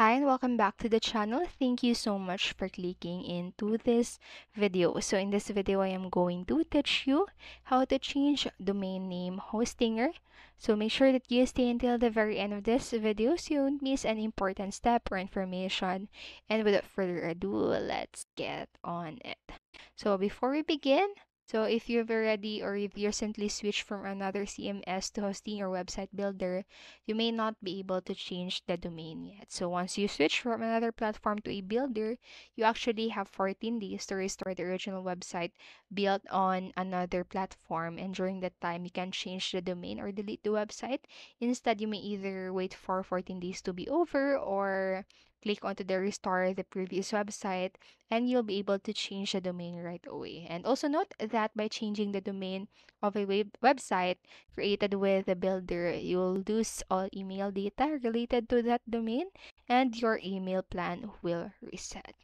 Hi and welcome back to the channel. Thank you so much for clicking into this video. So in this video, I am going to teach you how to change domain name Hostinger. So make sure that you stay until the very end of this video so you won't miss an important step or information. And without further ado, let's get on it. So before we begin, so if you've already or you've recently switched from another CMS to hosting your website builder, you may not be able to change the domain yet. So once you switch from another platform to a builder, you actually have 14 days to restore the original website built on another platform. And during that time, you can change the domain or delete the website. Instead, you may either wait for 14 days to be over or click onto the restore the previous website and you'll be able to change the domain right away. And also note that by changing the domain of a website created with the builder, you'll lose all email data related to that domain and your email plan will reset.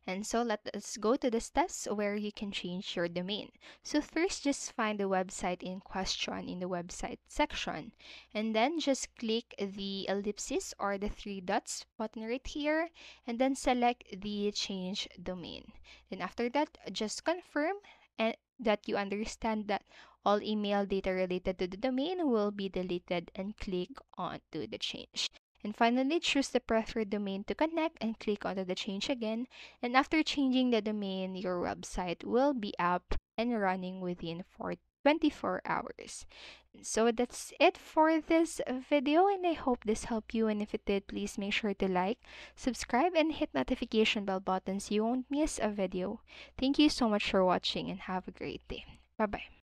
And so let us go to the steps where you can change your domain. So first, just find the website in question in the website section. And then just click the ellipsis or the three dots button right here. And then select the change domain. Then after that, just confirm and that you understand that all email data related to the domain will be deleted and click on to the change. And finally, choose the preferred domain to connect and click onto the change again. And after changing the domain, your website will be up and running within 24 hours. So that's it for this video, and I hope this helped you. And if it did, please make sure to like, subscribe, and hit notification bell button so you won't miss a video. Thank you so much for watching and have a great day. Bye bye.